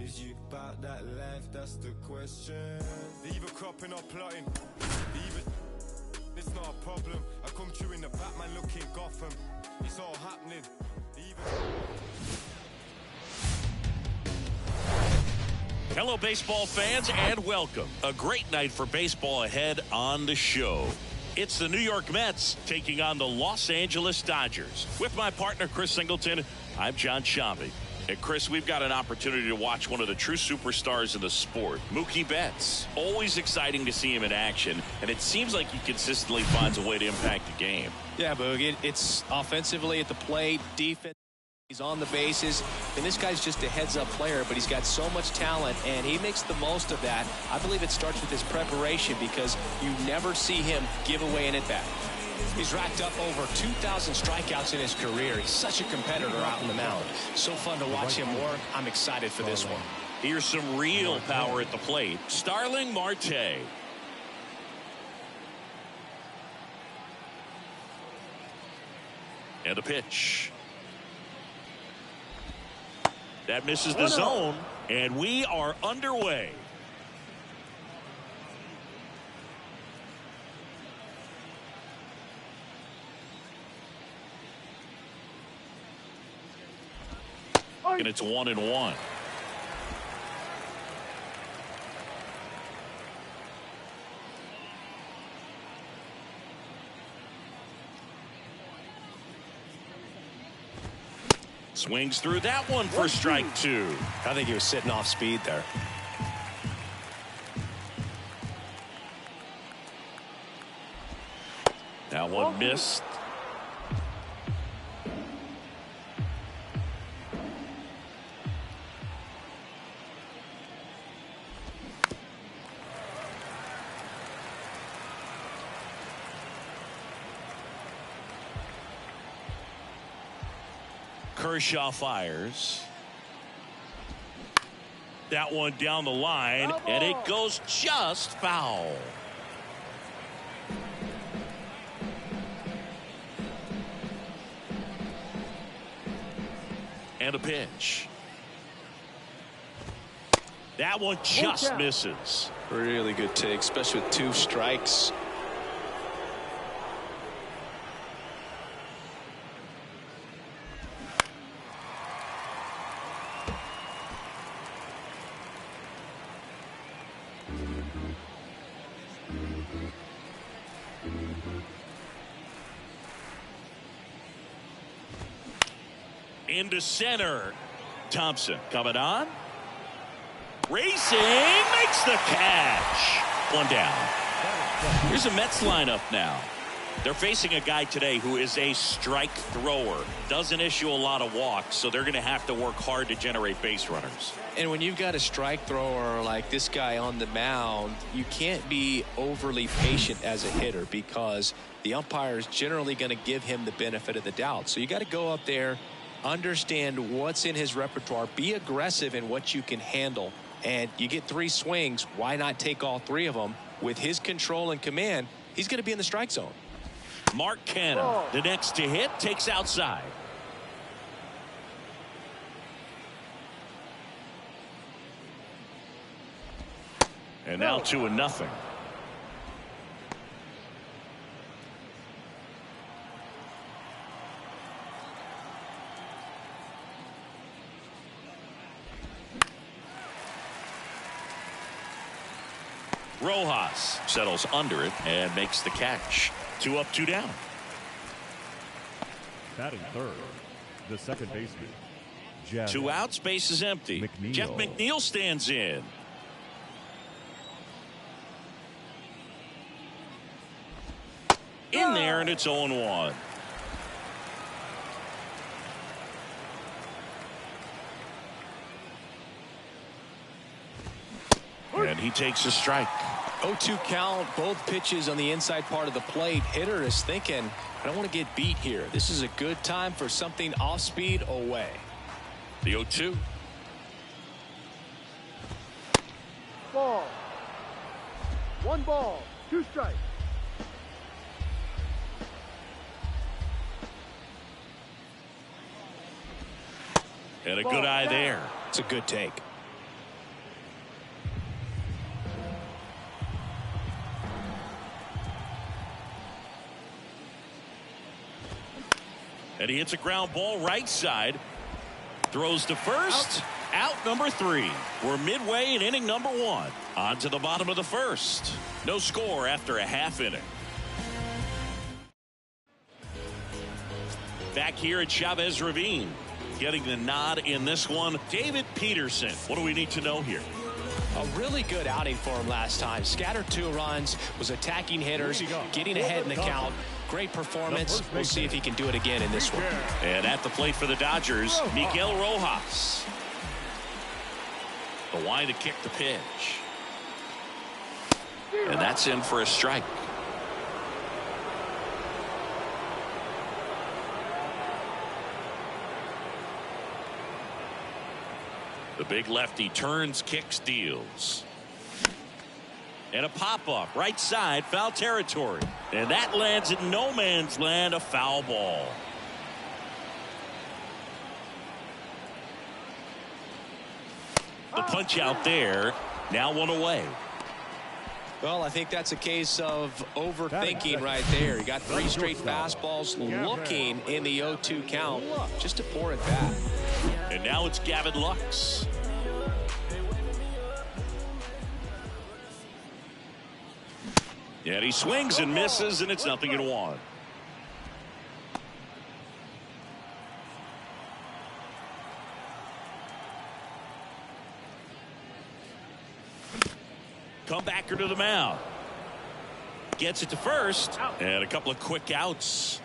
Is you about that life? That's the question. They either cropping or plotting. It's not a problem. I come through in the Batman looking Gotham. It's all happening. Hello, baseball fans, and welcome. A great night for baseball ahead on the show. It's the New York Mets taking on the Los Angeles Dodgers. With my partner, Chris Singleton, I'm John Shambi. And Chris, we've got an opportunity to watch one of the true superstars in the sport, Mookie Betts. Always exciting to see him in action, and it seems like he consistently finds a way to impact the game. Yeah, Boog, it's offensively at the plate, defense. He's on the bases, and this guy's just a heads-up player, but he's got so much talent, and he makes the most of that. I believe it starts with his preparation because you never see him give away an at-bat. He's racked up over 2,000 strikeouts in his career. He's such a competitor out on the mound. So fun to watch him work. I'm excited for this one. Here's some real power at the plate. Starling Marte. And a pitch. That misses the zone, and we are underway. And it's 1-1. Swings through that one for strike two. I think he was sitting off speed there. That one missed. Kershaw fires. That one down the line, and it goes just foul. And a pitch. That one just misses. Really good take, especially with 2 strikes. Into center. Thompson coming on. Racing, makes the catch. One down. Here's a Mets lineup now. They're facing a guy today who is a strike thrower. Doesn't issue a lot of walks, so they're going to have to work hard to generate base runners. And when you've got a strike thrower like this guy on the mound, you can't be overly patient as a hitter because the umpire is generally going to give him the benefit of the doubt. So you got to go up there, understand what's in his repertoire, be aggressive in what you can handle, and you get 3 swings. Why not take all 3 of them? With his control and command, he's going to be in the strike zone. Mark Cannon, the next to hit, takes outside. And now 2-0. Rojas settles under it and makes the catch. 2 up, 2 down. Batting third, the second baseman. 2 outs, base is empty. McNeil. Jeff McNeil stands in. In there, and it's 0-1. And he takes a strike. 0-2 count, both pitches on the inside part of the plate. Hitter is thinking, I don't want to get beat here. This is a good time for something off speed away. The 0-2. Ball. 1 ball, 2 strikes. And a good eye there. It's a good take. And he hits a ground ball right side. Throws to first. Out number 3. We're midway in inning number 1. On to the bottom of the first. No score after a half inning. Back here at Chavez Ravine. Getting the nod in this one, David Peterson. What do we need to know here? A really good outing for him last time. Scattered 2 runs, was attacking hitters, getting ahead in the count. Great performance. We'll see if he can do it again in this one. And at the plate for the Dodgers, Miguel Rojas. The line to kick the pitch. And that's in for a strike. The big lefty turns, kicks, deals. And a pop-up right side, foul territory. And that lands in no man's land, a foul ball. The punch out there, now 1 away. Well, I think that's a case of overthinking right there. He got 3 straight fastballs looking in the 0-2 count just to pour it back. And now it's Gavin Lux. And he swings and misses, and it's 0-1. Comebacker to the mound. Gets it to first. And a couple of quick outs.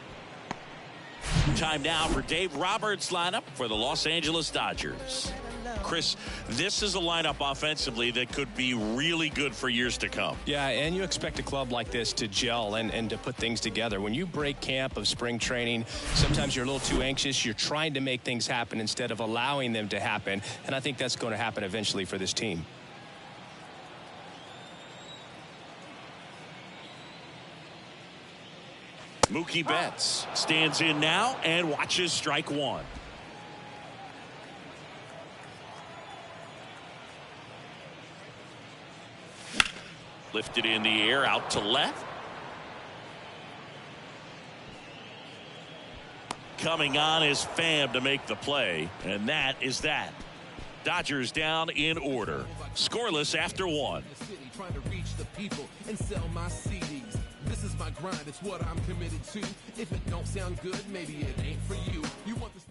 Time now for Dave Roberts' lineup for the Los Angeles Dodgers. Chris, this is a lineup offensively that could be really good for years to come. Yeah, and you expect a club like this to gel and to put things together. When you break camp of spring training, sometimes you're a little too anxious. You're trying to make things happen instead of allowing them to happen. And I think that's going to happen eventually for this team. Mookie Betts stands in now and watches strike 1. Lifted in the air, out to left. Coming on is Pham to make the play, and that is that. Dodgers down in order. Scoreless after 1. Trying to reach the people and sell my CDs. This is my grind, it's what I'm committed to. If it don't sound good, maybe it ain't for you. You want this.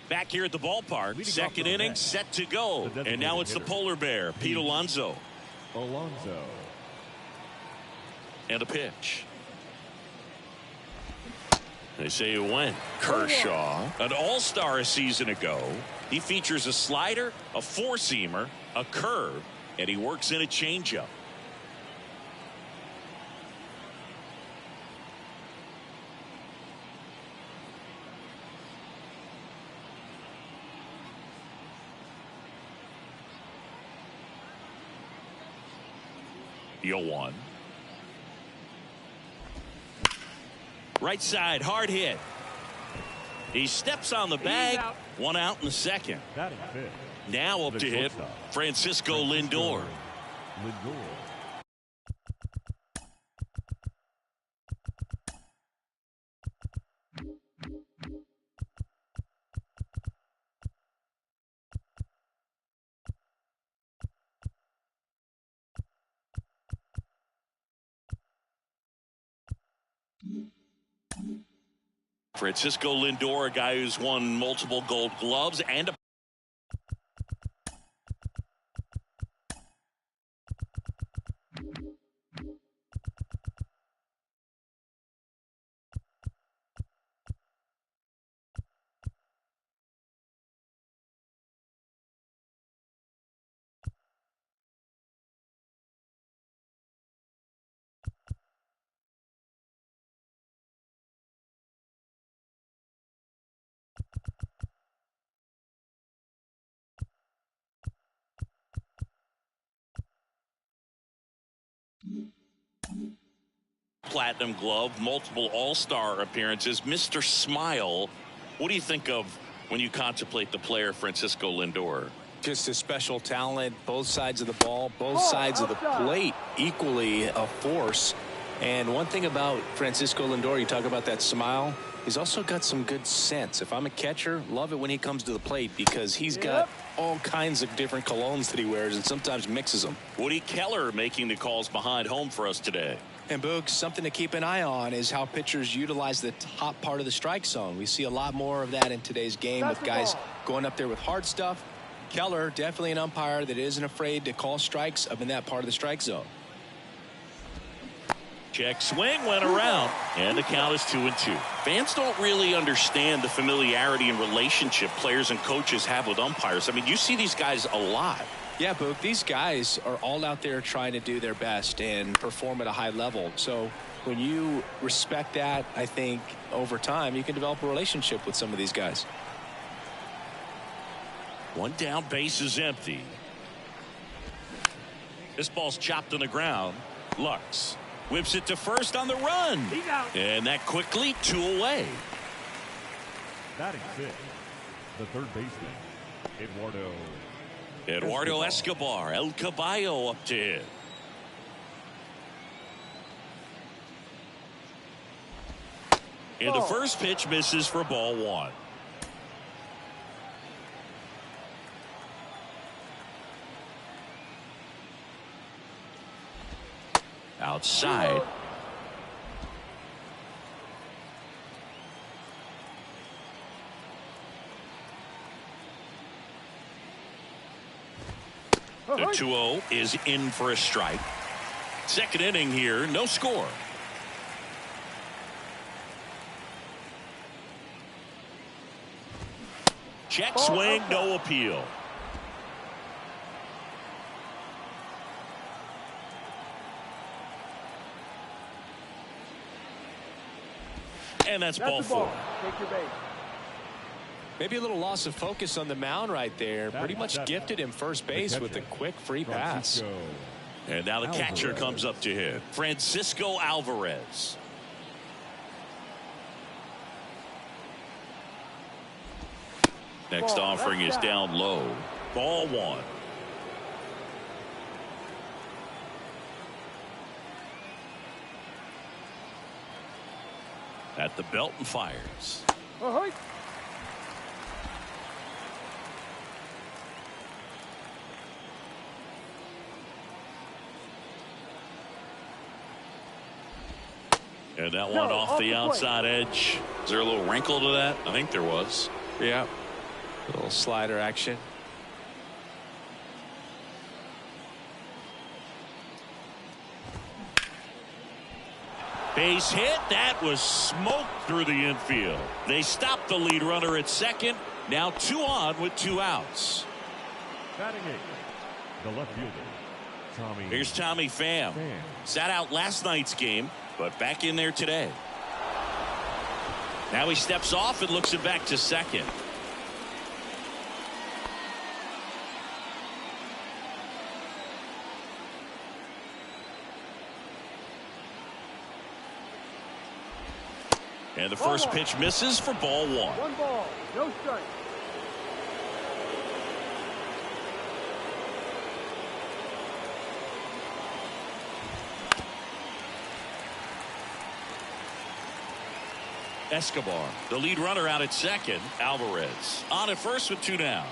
Back here at the ballpark, second inning set to go. And now it's the polar bear, Pete Alonso. And a pitch. They say it went. Kershaw, an all-star a season ago. He features a slider, a four-seamer, a curve, and he works in a changeup. Deal 1. Right side, hard hit. He steps on the bag. 1 out in the second. Now up to hit Francisco Lindor. Francisco Lindor, a guy who's won multiple Gold Gloves and a Platinum Glove, multiple All-Star appearances. Mr. Smile, what do you think of when you contemplate the player Francisco Lindor? Just a special talent, both sides of the ball, both sides of the plate, equally a force. And one thing about Francisco Lindor, you talk about that smile, He's also got some good sense. If I'm a catcher, love it when he comes to the plate because he's got all kinds of different colognes that he wears and sometimes mixes them. Woody Keller making the calls behind home for us today. And Boog, something to keep an eye on is how pitchers utilize the top part of the strike zone. We see a lot more of that in today's game with guys going up there with hard stuff. Keller, definitely an umpire that isn't afraid to call strikes up in that part of the strike zone. Check swing, went around, and the count is 2-2. Fans don't really understand the familiarity and relationship players and coaches have with umpires. I mean, you see these guys a lot. Yeah, Boog, these guys are all out there trying to do their best and perform at a high level. So when you respect that, I think over time you can develop a relationship with some of these guys. One down, base is empty. This ball's chopped on the ground. Lux whips it to first on the run. He's out. And that quickly 2 away. Batting 6, the third baseman, Eduardo Escobar, El Caballo up to hit. And the first pitch misses for ball 1. Outside. The 2-0 is in for a strike. Second inning here, no score. Check swing, no appeal. And that's ball 4. Take your base. Maybe a little loss of focus on the mound right there. Pretty much gifted him first base with a quick free pass. And now the catcher comes up to hit. Francisco Alvarez. Next offering is down low. Ball 1. At the belt and fires. And that one off the outside edge. Is there a little wrinkle to that? I think there was. Yeah. A little slider action. Base hit. That was smoked through the infield. They stopped the lead runner at second. Now 2 on with 2 outs. Batting 8, the left fielder, Tommy. Here's Tommy Pham. Sat out last night's game, but back in there today. Now he steps off and looks it back to second. And the first pitch misses for ball 1. 1 ball, no strike. Escobar, the lead runner out at second. Alvarez on at first with 2 down.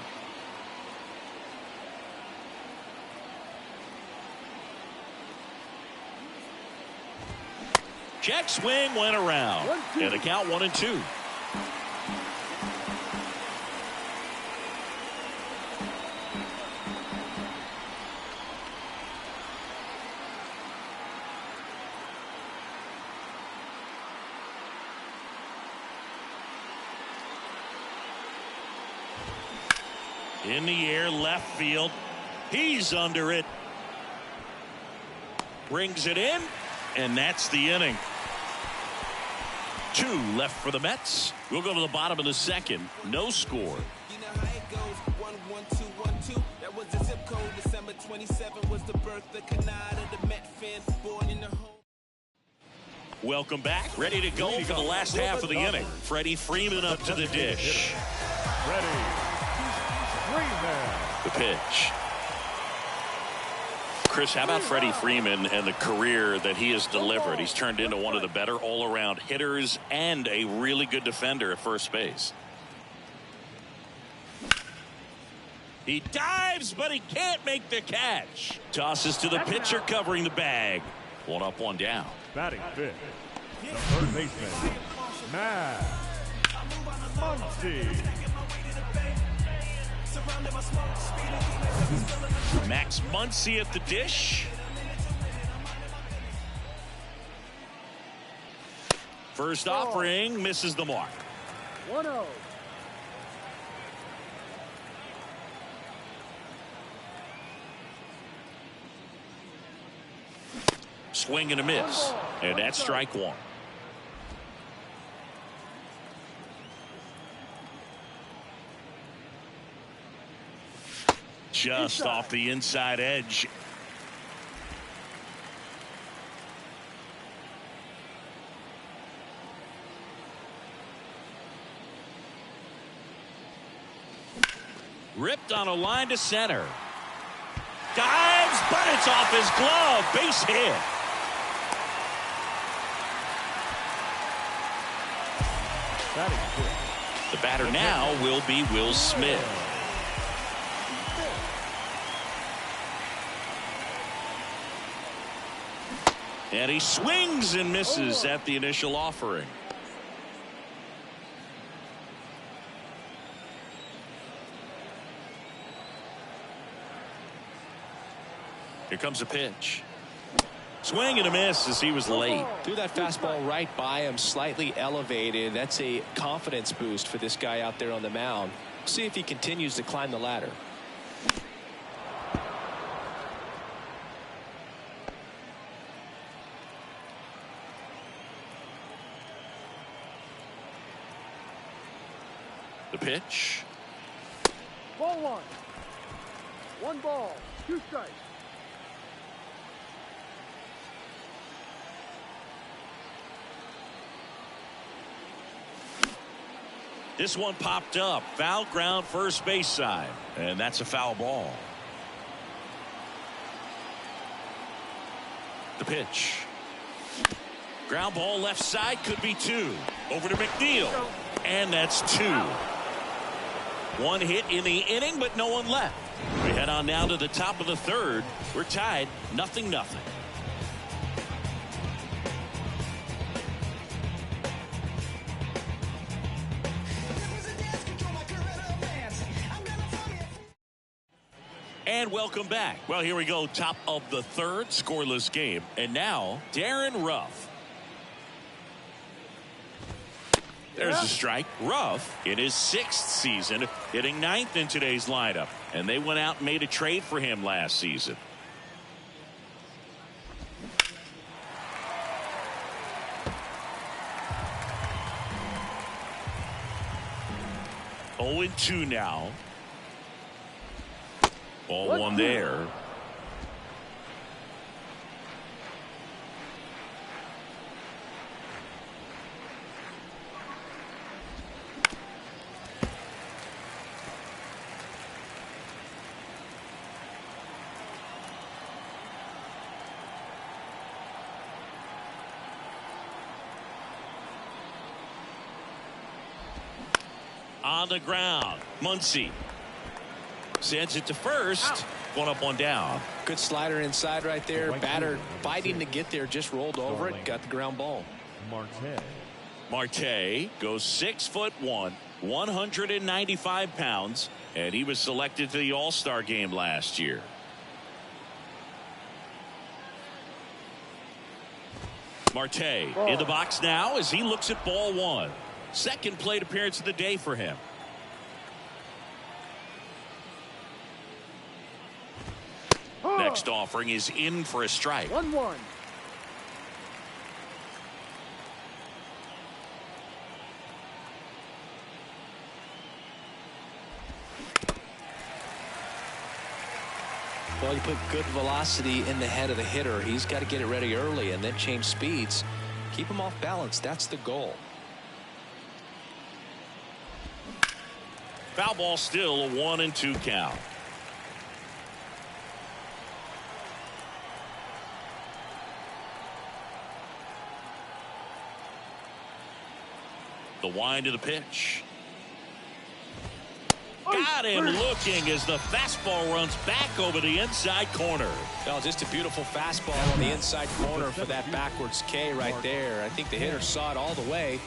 Check swing, went around. And the count 1-2. In the air, left field. He's under it. Brings it in, and that's the inning. 2 left for the Mets. We'll go to the bottom of the second. No score. You know how it goes. 1 1 2 1 2. That was the zip code. December 27 was the birth of Canada, the Met fan born in the home. Welcome back. Ready to go for the last half of the inning. Freddie Freeman up to the dish. Freddie Freeman. The pitch. Chris, how about Freddie Freeman and the career that he has delivered? He's turned into one of the better all-around hitters and a really good defender at first base. He dives, but he can't make the catch. Tosses to the pitcher covering the bag. One up, one down. Batting fifth, the third baseman, Max Muncy. Max Muncy at the dish. First offering misses the mark. 1-0. Swing and a miss, and that's strike one. Just off the inside edge. Ripped on a line to center. Dives, but it's off his glove. Base hit. The batter now will be Will Smith. And he swings and misses at the initial offering. Here comes a pitch. Swing and a miss as he was late. Threw that fastball right by him, slightly elevated. That's a confidence boost for this guy out there on the mound. See if he continues to climb the ladder. The pitch. Ball 1. 1 ball, 2 strikes. This one popped up. Foul ground first base side. And that's a foul ball. The pitch. Ground ball left side, could be 2. Over to McNeil. And that's 2. 1 hit in the inning, but no one left. We head on now to the top of the third. We're tied 0-0. And welcome back. Well, here we go. Top of the third, scoreless game. And now, Darren Ruff. There's a strike. Ruff, in his 6th season, hitting 9th in today's lineup. And they went out and made a trade for him last season. Oh, 0-2 now. Ball 1 there. On the ground, Muncy sends it to first. 1 up, 1 down. Good slider inside right there. Batter fighting to get there, just rolled over it, got the ground ball. Marte goes 6'1", 195 pounds, and he was selected to the All-Star game last year. Marte in the box now as he looks at ball 1. Second plate appearance of the day for him. Next offering is in for a strike. 1-1. Well, you put good velocity in the head of the hitter. He's got to get it ready early and then change speeds. Keep him off balance. That's the goal. Foul ball, still a 1-2 count. The wind of the pitch. Got him looking as the fastball runs back over the inside corner. Well, just a beautiful fastball on the inside corner for that backwards K right there. I think the hitter saw it all the way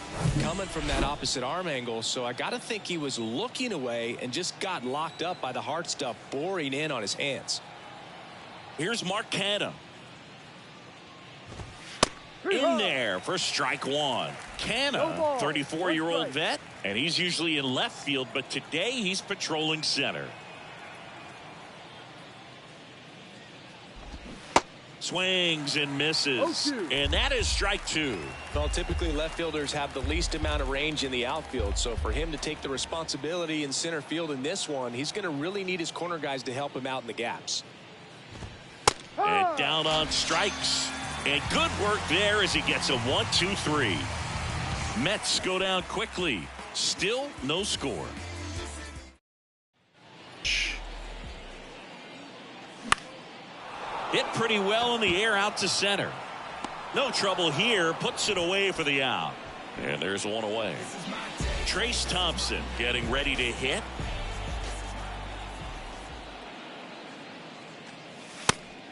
coming from that opposite arm angle. So I got to think he was looking away and just got locked up by the hard stuff boring in on his hands. Here's Mark Canha. In there for strike one. Canha, 34-year-old vet, and he's usually in left field, but today he's patrolling center. Swings and misses, and that is strike two. Well, typically left fielders have the least amount of range in the outfield, so for him to take the responsibility in center field in this one, he's going to really need his corner guys to help him out in the gaps. And down on strikes. And good work there as he gets a 1-2-3. Mets go down quickly. Still no score. Hit pretty well in the air out to center. No trouble here. Puts it away for the out. And there's one away. Trace Thompson getting ready to hit.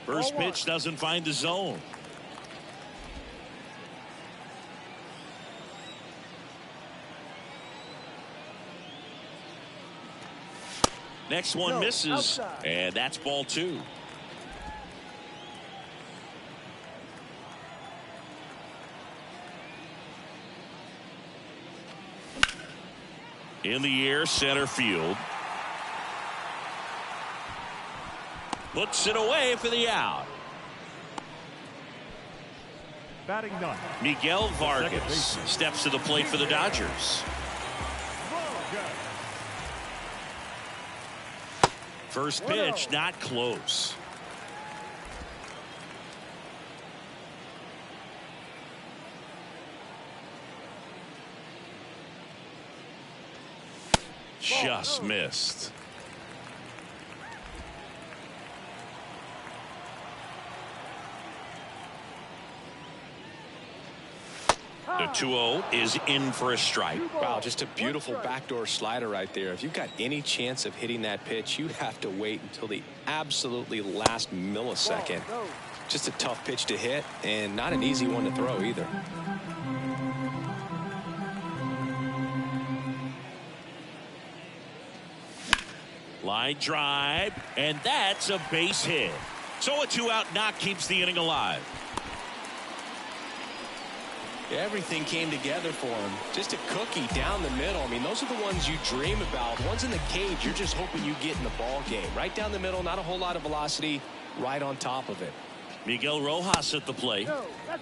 First pitch doesn't find the zone. Next one misses, outside. And that's ball two. In the air, center field. Puts it away for the out. Batting none. Miguel Vargas steps to the plate for the Dodgers. First pitch, not close. Just missed. The 2-0 is in for a strike. Wow, just a beautiful backdoor slider right there. If you've got any chance of hitting that pitch, you have to wait until the absolutely last millisecond. Just a tough pitch to hit and not an easy one to throw either. Line drive, and that's a base hit. So a 2-out knock keeps the inning alive. Everything came together for him. Just a cookie down the middle. I mean, those are the ones you dream about. Ones in the cage, you're just hoping you get in the ball game. Right down the middle, not a whole lot of velocity, right on top of it. Miguel Rojas at the plate.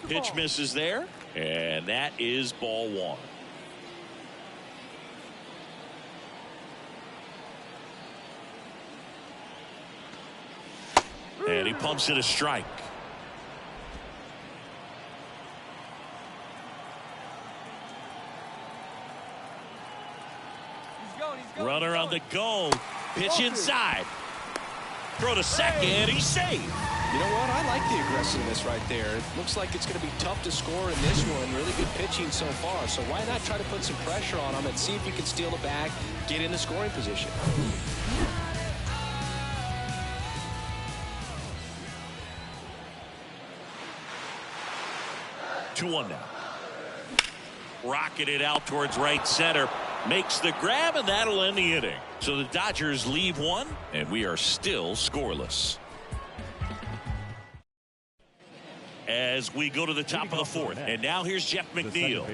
Pitch misses there, and that is ball one. And he pumps it a strike. Runner on the go. Pitch inside. Throw to second. He's safe. You know what? I like the aggressiveness right there. It looks like it's going to be tough to score in this one. Really good pitching so far. So why not try to put some pressure on him and see if you can steal the bag, get in the scoring position. 2-1 now. Rocketed out towards right center. Makes the grab, and that'll end the inning. So the Dodgers leave one, and we are still scoreless. As we go to the top of the fourth, and now here's Jeff McNeil.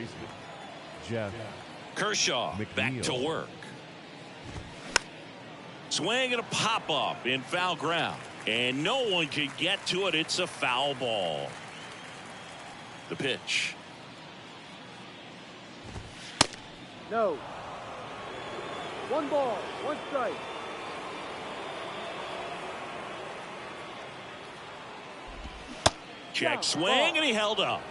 Jeff Kershaw McNeil. back to work. Swing and a pop-up in foul ground. And no one can get to it. It's a foul ball. The pitch. No. 1 ball, 1 strike. Check swing, and he held up.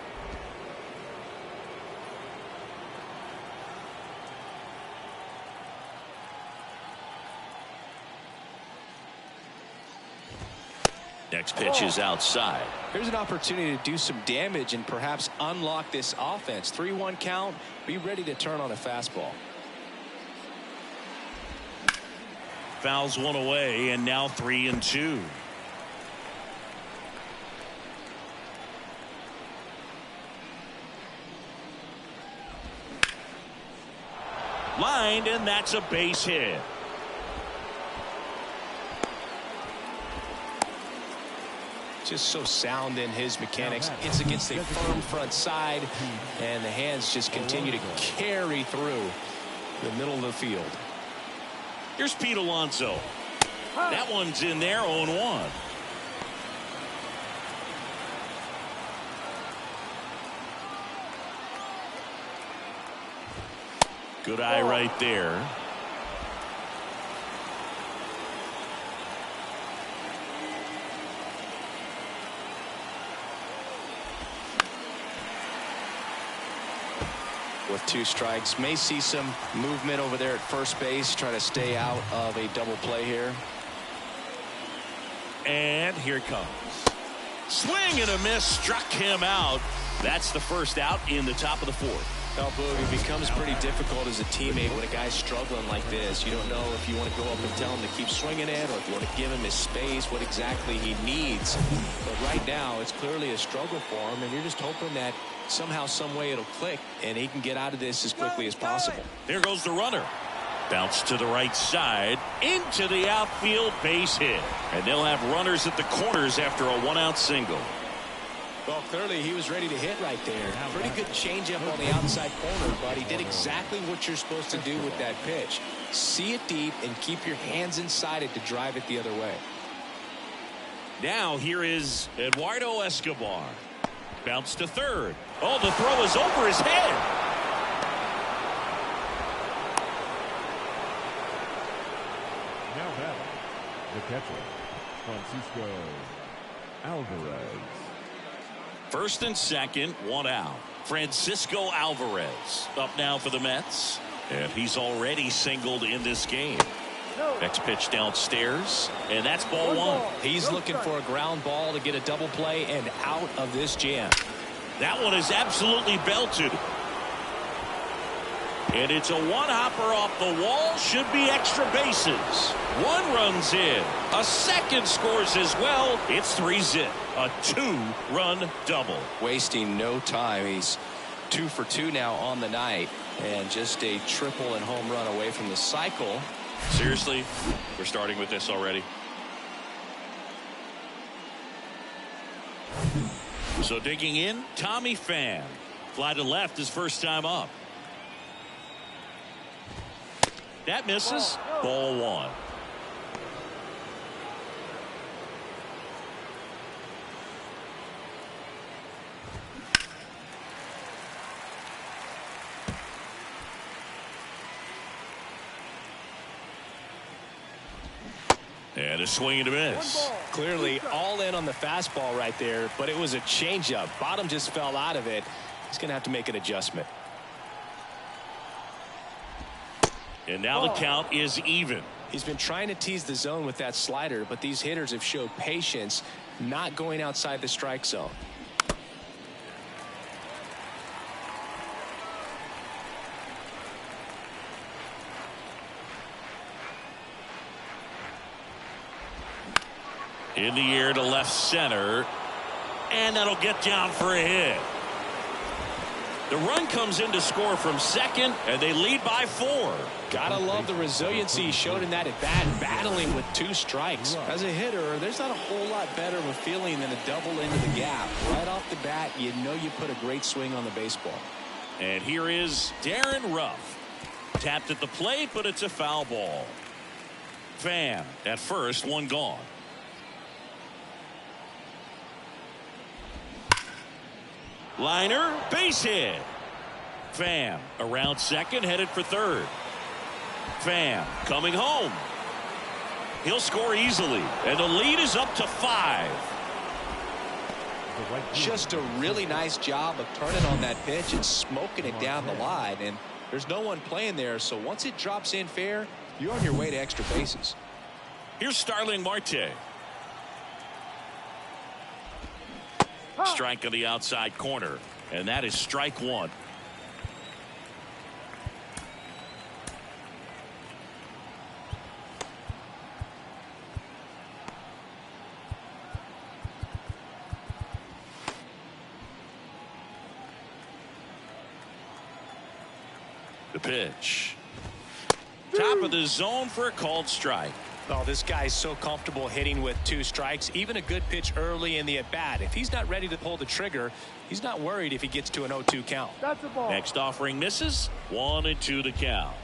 Next pitch is outside. Here's an opportunity to do some damage and perhaps unlock this offense. 3-1 count. Be ready to turn on a fastball. Fouls one away, and now 3-2. Lined, and that's a base hit. Just so sound in his mechanics. Hits against a firm front side, and the hands just continue to carry through the middle of the field. Here's Pete Alonso. That one's in there, 0-1. Good eye right there. With 2 strikes, may see some movement over there at first base, try to stay out of a double play here. And here it comes. Swing and a miss, struck him out. That's the first out in the top of the 4th. Well, Boog, it becomes pretty difficult as a teammate when a guy's struggling like this. You don't know if you want to go up and tell him to keep swinging it, or if you want to give him his space, what exactly he needs. But right now, it's clearly a struggle for him, and you're just hoping that somehow, some way it'll click, and he can get out of this as quickly as possible. There goes the runner. Bounce to the right side, into the outfield, base hit. And they'll have runners at the corners after a 1-out single. Well, clearly he was ready to hit right there. Pretty good changeup on the outside corner, but he did exactly what you're supposed to do with that pitch. See it deep and keep your hands inside it to drive it the other way. Now here is Eduardo Escobar. Bounce to third. Oh, the throw is over his head. Now batting, the catcher, Francisco Alvarez. First and second, 1 out. Francisco Alvarez up now for the Mets. And he's already singled in this game. Next pitch downstairs, and that's ball 1. He's looking for a ground ball to get a double play and out of this jam. That one is absolutely belted. And it's a 1-hopper off the wall. Should be extra bases. 1 runs in. A second scores as well. It's 3-zip. A 2-run double. Wasting no time. He's 2 for 2 now on the night. And just a triple and home run away from the cycle. Seriously, we're starting with this already. So digging in, Tommy Pham. Fly to left his first time up. That misses. Ball 1. And a swing and a miss. Clearly all in on the fastball right there, but it was a changeup. Bottom just fell out of it. He's going to have to make an adjustment. And now the count is even. He's been trying to tease the zone with that slider, but these hitters have showed patience, not going outside the strike zone. In the air to left center, and that'll get down for a hit. The run comes in to score from second, and they lead by 4. Gotta love the resiliency he showed in that at bat, battling with 2 strikes. As a hitter, there's not a whole lot better of a feeling than a double into the gap. Right off the bat, you know you put a great swing on the baseball. And here is Darren Ruff. Tapped at the plate, but it's a foul ball. Pham at first, 1 gone. Liner, base hit. Pham around second, headed for third. Pham coming home. He'll score easily, and the lead is up to 5. Just a really nice job of turning on that pitch and smoking it down the line, and there's no one playing there, so once it drops in fair, you're on your way to extra bases. Here's Starling Marte. Strike on the outside corner, and that is strike one. The pitch. Top of the zone for a called strike. Oh, this guy's so comfortable hitting with 2 strikes. Even a good pitch early in the at-bat. If he's not ready to pull the trigger, he's not worried if he gets to an 0-2 count. That's a ball. Next offering misses. 1-2 the count.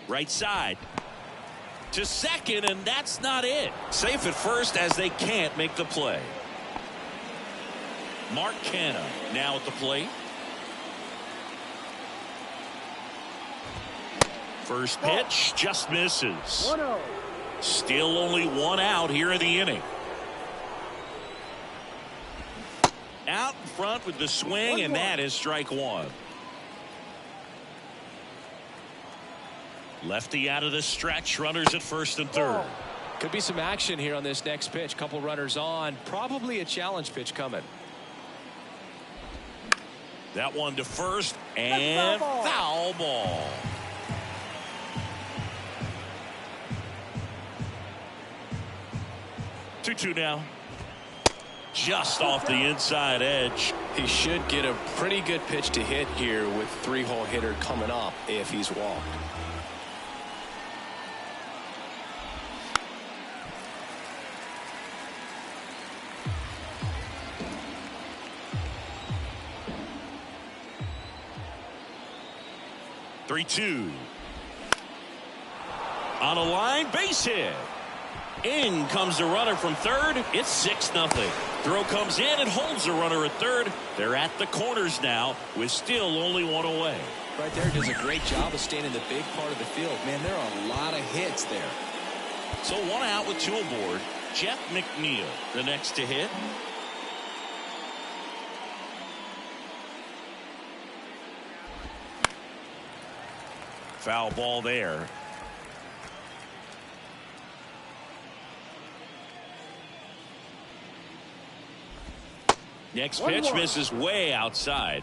Right side to second, and that's not it. Safe at first as they can't make the play. Mark Canha now at the plate. First pitch just misses. 1-0. Still only 1 out here in the inning. Out in front with the swing, and that is strike one. Lefty out of the stretch. Runners at first and third. Could be some action here on this next pitch. Couple runners on. Probably a challenge pitch coming. That one to first, and foul ball. Two now. Just off the inside edge. He should get a pretty good pitch to hit here with 3-hole hitter coming up if he's walked. Three-two. On a line, base hit. In comes the runner from third. It's 6-0. Throw comes in and holds the runner at third. They're at the corners now with still only 1 away. Right there does a great job of staying in the big part of the field. Man, there are a lot of hits there. So 1 out with 2 aboard. Jeff McNeil the next to hit. Foul ball there. Next pitch misses way outside.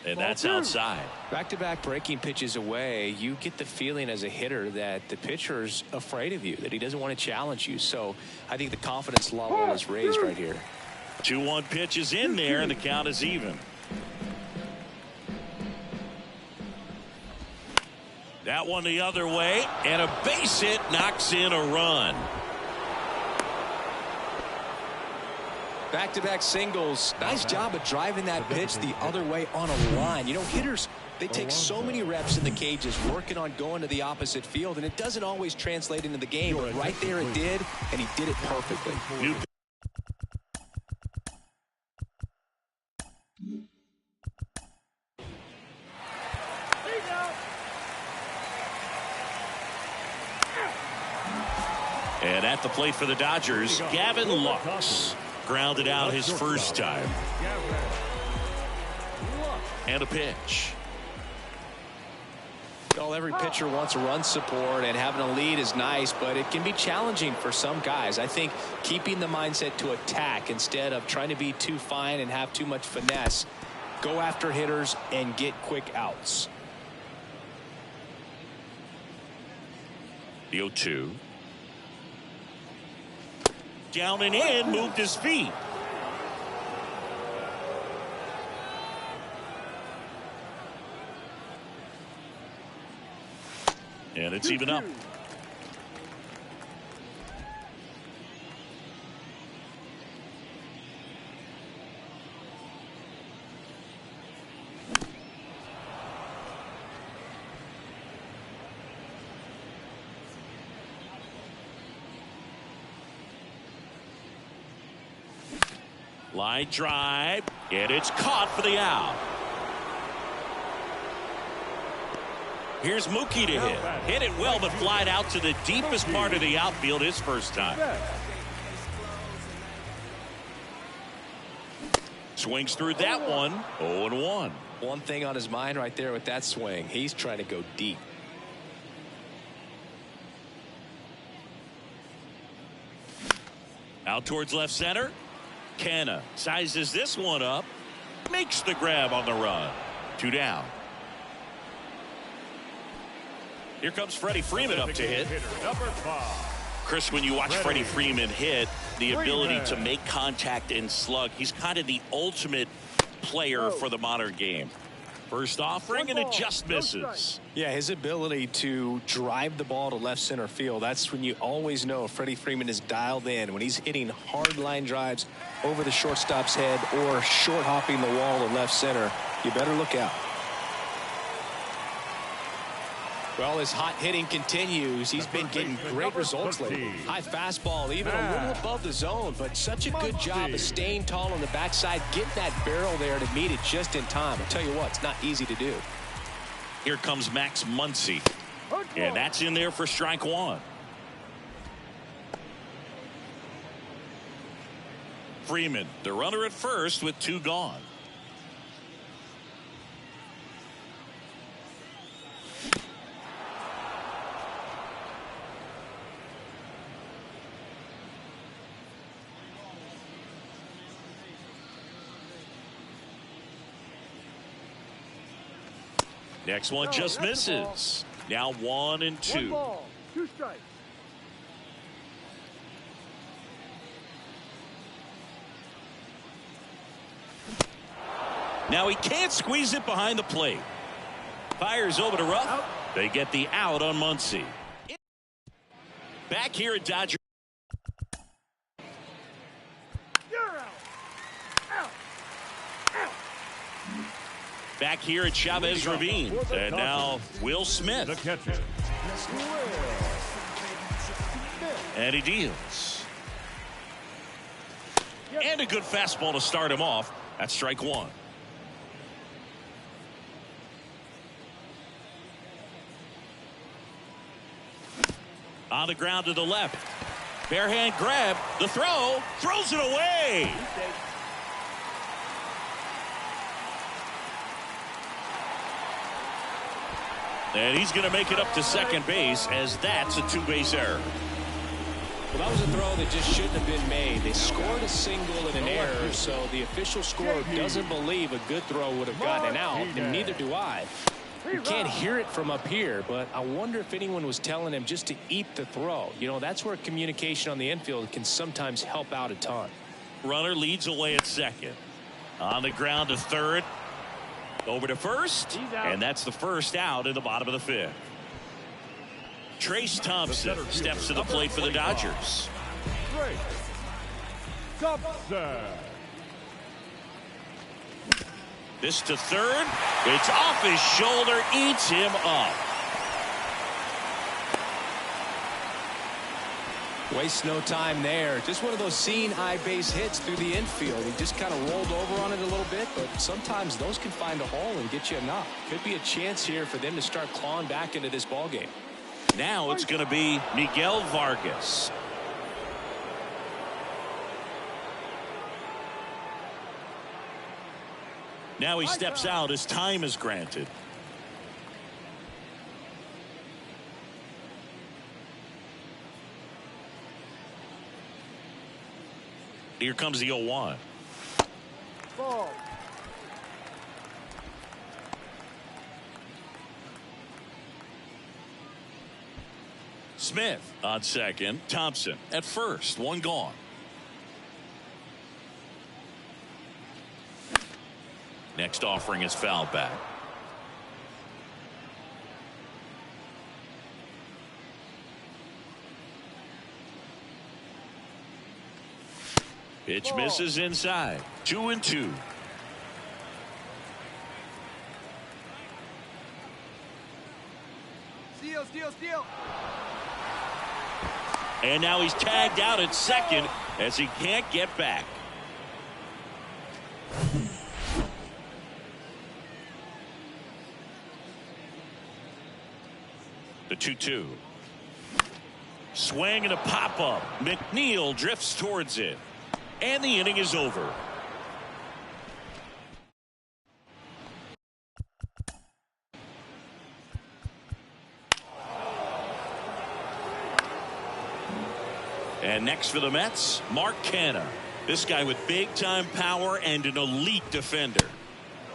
And that's outside. Back-to-back breaking pitches away, you get the feeling as a hitter that the pitcher's afraid of you, that he doesn't want to challenge you. So I think the confidence level is raised right here. 2-1 pitch is in there, and the count is even. That one the other way, and a base hit knocks in a run. Back-to-back singles. Nice job of driving that pitch the other way on a line. You know, hitters, they take so many reps in the cages working on going to the opposite field, and it doesn't always translate into the game, but right there it did, and he did it perfectly. And at the plate for the Dodgers, Gavin Lux. Grounded out his first time. And a pitch. Well, every pitcher wants a run support, and having a lead is nice, but it can be challenging for some guys. I think keeping the mindset to attack instead of trying to be too fine and have too much finesse. Go after hitters and get quick outs. The 0-2. Down and in, moved his feet. And it's even up. Line drive, and it's caught for the out. Here's Mookie to hit. Hit it well, but flied out to the deepest part of the outfield his first time. Swings through that one. 0-1. One thing on his mind right there with that swing. He's trying to go deep. Out towards left center. Canna sizes this one up. Makes the grab on the run. 2 down. Here comes Freddie Freeman up to hit. Number 5. Chris, when you watch Freddie Freeman hit, the ability to make contact and slug, he's kind of the ultimate player for the modern game. First offering and it just misses. Yeah, his ability to drive the ball to left center field, that's when you always know Freddie Freeman is dialed in. When he's hitting hard line drives over the shortstop's head or short hopping the wall to left center, you better look out. Well, his hot hitting continues. He's been getting great results lately. High fastball, even a little above the zone, but such a good job of staying tall on the backside, getting that barrel there to meet it just in time. I'll tell you what, it's not easy to do. Here comes Max Muncy. And that's in there for strike 1. Freeman, the runner at first with 2 gone. Next one just misses. Now 1 and 2. 1 ball, 2 strikes. Now he can't squeeze it behind the plate. Fires over to Ruff. They get the out on Muncy. Back here at Dodger. Back here at Chavez Ravine. And now Will Smith. The catcher. And he deals. And a good fastball to start him off. That's strike 1. On the ground to the left. Bare hand grab. The throw. Throws it away. And he's going to make it up to second base as that's a 2-base error. Well, that was a throw that just shouldn't have been made. They scored a single and an error, so the official scorer doesn't believe a good throw would have gotten an out, and neither do I. You can't hear it from up here, but I wonder if anyone was telling him just to eat the throw. You know, that's where communication on the infield can sometimes help out a ton. Runner leads away at second. On the ground to third. Over to first, and that's the first out in the bottom of the 5th. Trace Thompson steps to the plate for the Dodgers. This to third. It's off his shoulder, eats him up. Waste no time there. Just one of those seeing eye base hits through the infield. He just kind of rolled over on it a little bit, but sometimes those can find a hole and get you a knock. Could be a chance here for them to start clawing back into this ball game. Now it's going to be Miguel Vargas. Now he steps out as time is granted. Here comes the 0-1. Ball. Smith on second. Thompson at first. 1 gone. Next offering is foul back. Pitch misses inside. 2 and 2. Steal. And now he's tagged out at second as he can't get back. The 2-2. Swing and a pop-up. McNeil drifts towards it. And the inning is over. And next for the Mets, Mark Canha. This guy with big-time power and an elite defender.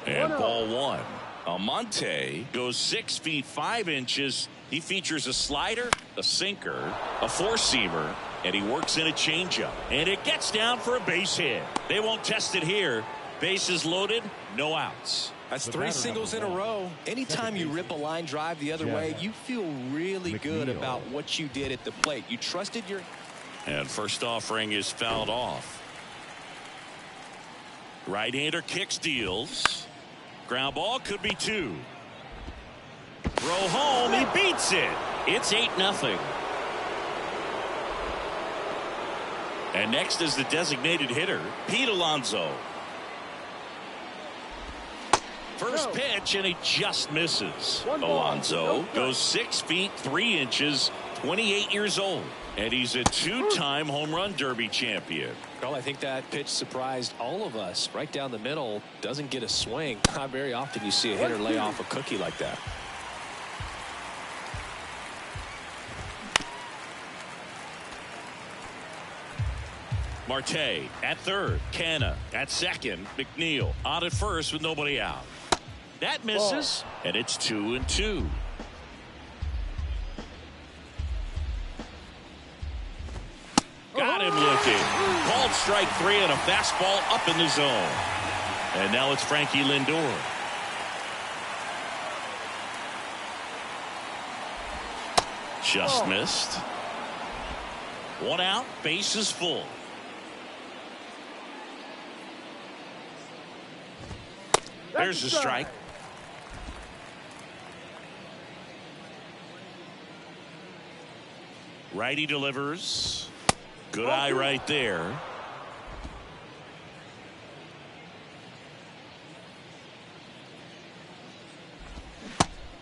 And ball one. Almonte goes 6 feet 5 inches. He features a slider, a sinker, a four-seamer, and he works in a changeup. And it gets down for a base hit. They won't test it here. Bases loaded, no outs. That's 3 singles in a row. Anytime you rip a line drive the other way, you feel really good about what you did at the plate. You trusted your... And first offering is fouled off. Right-hander kicks, deals. Ground ball, could be 2. Throw home, he beats it. It's 8-0. And next is the designated hitter, Pete Alonso. First pitch, and he just misses. Alonso goes 6 feet 3 inches, 28 years old. And he's a 2-time home run derby champion. Well, I think that pitch surprised all of us. Right down the middle, doesn't get a swing. Not very often you see a hitter lay off a cookie like that. Marte at third, Canha at second, McNeil on at first with nobody out. That misses, and it's 2-2. Got him looking. Called strike 3 and a fastball up in the zone. And now it's Frankie Lindor. Just missed. 1 out, base is full. There's the strike. Righty delivers. Good eye right there.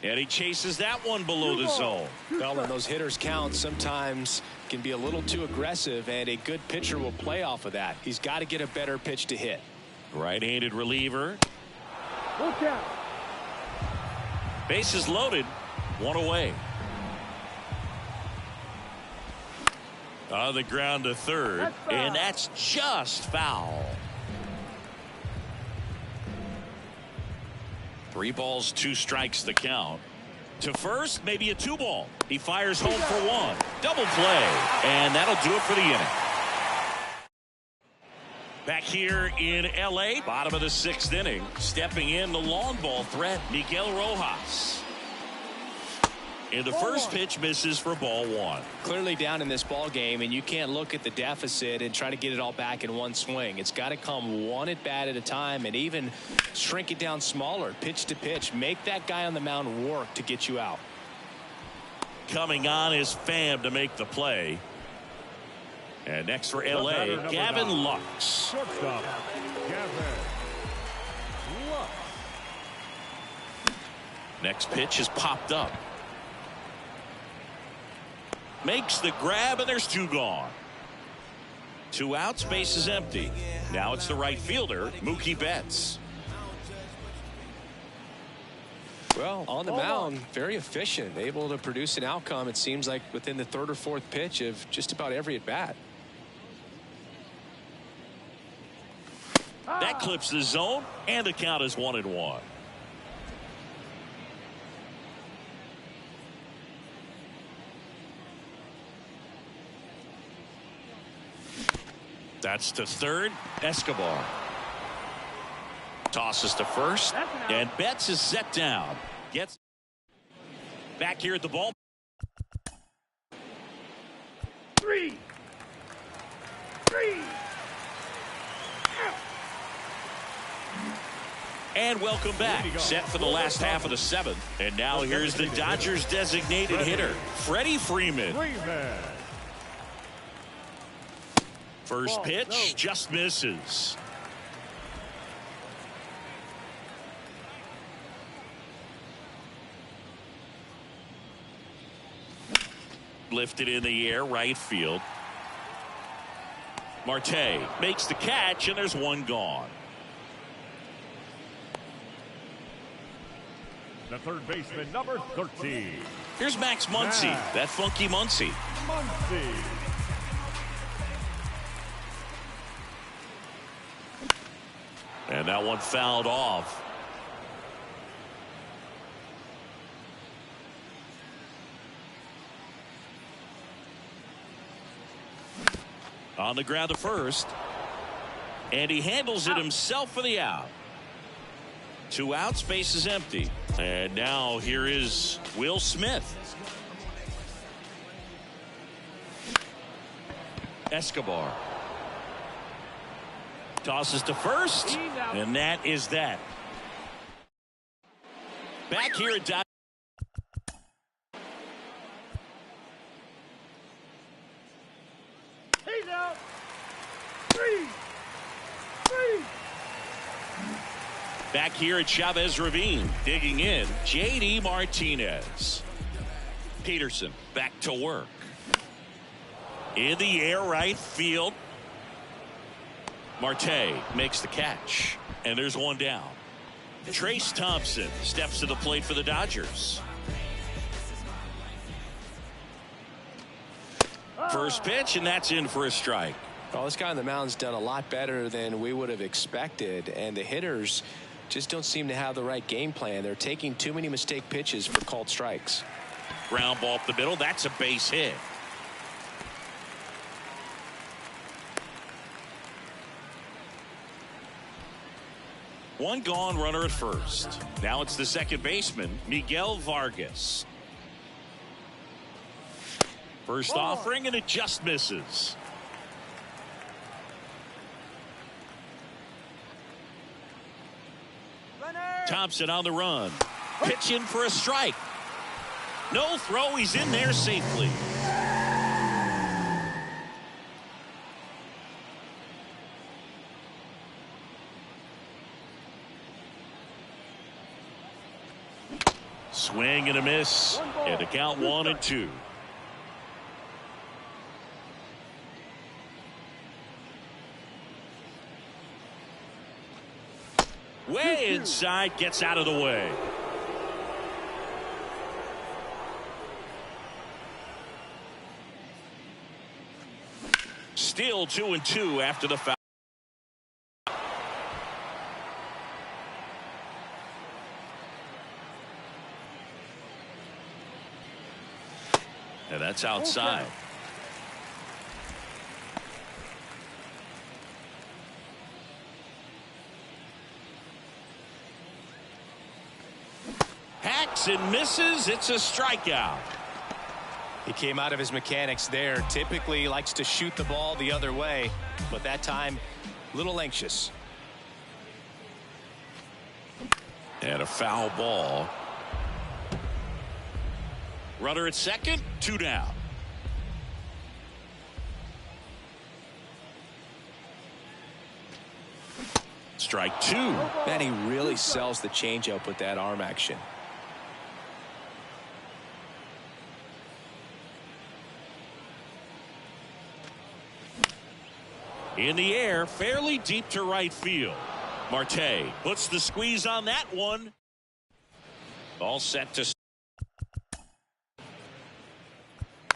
And he chases that one below the zone. Well, when those hitters count, sometimes can be a little too aggressive, and a good pitcher will play off of that. He's got to get a better pitch to hit. Right-handed reliever. Look out. Bases loaded. 1 away. On the ground to third, and that's just foul. 3 balls, 2 strikes the count. To first, maybe a 2-ball. He fires home for 1. Double play, and that'll do it for the inning. Back here in L.A., bottom of the 6th inning, stepping in the long ball threat, Miguel Rojas. And the first pitch misses for ball 1. Clearly down in this ball game, and you can't look at the deficit and try to get it all back in one swing. It's got to come 1 at bat at a time, and even shrink it down smaller, pitch to pitch. Make that guy on the mound work to get you out. Coming on is Pham to make the play. And next for L.A., Gavin Lux. Shortstop, Gavin Lux. Next pitch is popped up. Makes the grab, and there's 2 gone. 2 outs, base is empty. Now it's the right fielder, Mookie Betts. Well, on the mound, very efficient, able to produce an outcome, it seems like, within the 3rd or 4th pitch of just about every at bat. That clips the zone, and the count is 1-1. That's to third, Escobar. Tosses to first, and Betts is set down. Gets back here at the ball. 3. And welcome back. Set for the last half of the 7th. And now here's the Dodgers designated hitter, Freddie Freeman. First pitch just misses. Lifted in the air, right field. Marte makes the catch, and there's 1 gone. The third baseman, number 13. Here's Max Muncy, that funky Muncy. And that one fouled off. On the ground to first. And he handles it himself for the out. 2 outs, base is empty. And now here is Will Smith. Escobar. Tosses to first. And that is that. Back here at He's out. 3. Back here at Chavez Ravine, digging in, J.D. Martinez. Peterson back to work. In the air right field. Marte makes the catch. And there's one down. Trace Thompson steps to the plate for the Dodgers. First pitch, and that's in for a strike. Well, this guy on the mound's done a lot better than we would have expected, and the hitters just don't seem to have the right game plan. They're taking too many mistake pitches for called strikes. Ground ball up the middle. That's a base hit. One gone, runner at first. Now it's the second baseman, Miguel Vargas. First offering, and it just misses. Thompson on the run. Pitch in for a strike. No throw. He's in there safely. Swing and a miss. And the count 1-2. Way inside, gets out of the way. Still 2-2 after the foul. And that's outside. Okay. Hacks and misses. It's a strikeout. He came out of his mechanics there. Typically likes to shoot the ball the other way, but that time a little anxious. And a foul ball. Runner at second, 2 down. Strike 2. Man, he really sells the changeup with that arm action. In the air, fairly deep to right field. Marte puts the squeeze on that one. All set to.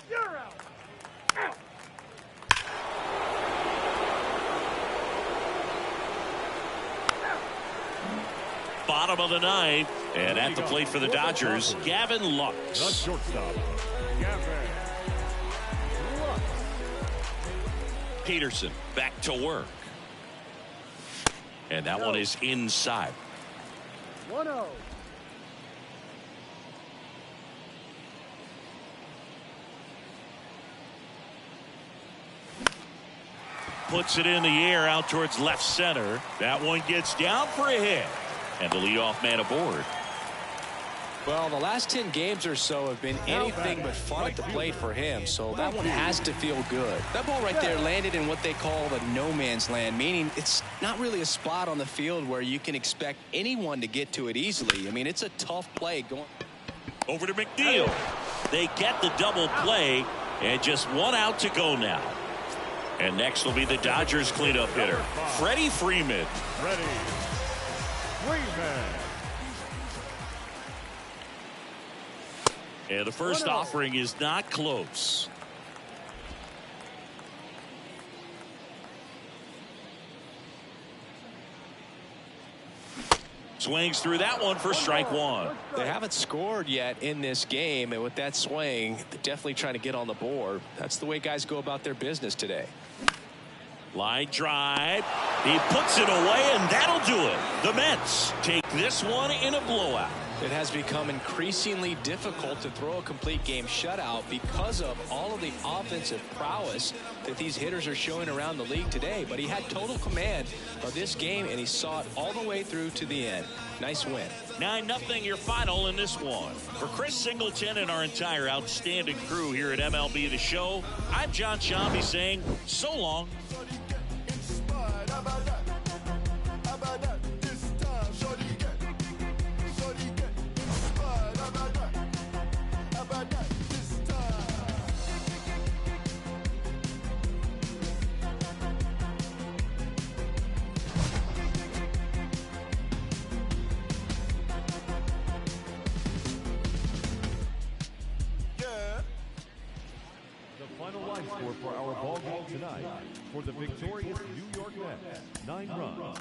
You're out. Out. Bottom of the ninth, and at the plate for the Dodgers, Gavin The Lux. shortstop, Gavin Lux. Peterson back to work. And that one is inside. 1-0. Puts it in the air out towards left center. That one gets down for a hit. And the leadoff man aboard. Well, the last 10 games or so have been anything but fun at the plate for him, so that one has to feel good. That ball right there landed in what they call the no man's land, meaning it's not really a spot on the field where you can expect anyone to get to it easily. I mean, it's a tough play going. Over to McNeil. They get the double play, and just 1 out to go now. And next will be the Dodgers cleanup hitter, Freddie Freeman. Freddie Freeman. And the first offering is not close. Swings through that one for strike one. They haven't scored yet in this game, and with that swing, they're definitely trying to get on the board. That's the way guys go about their business today. Line drive. He puts it away, and that'll do it. The Mets take this one in a blowout. It has become increasingly difficult to throw a complete game shutout because of all of the offensive prowess that these hitters are showing around the league today. But he had total command of this game, and he saw it all the way through to the end. Nice win. 9-0 your final in this one. For Chris Singleton and our entire outstanding crew here at MLB The Show, I'm John Shambi saying so long. Final line score for our ball game tonight. For the victorious New York Mets, 9 runs.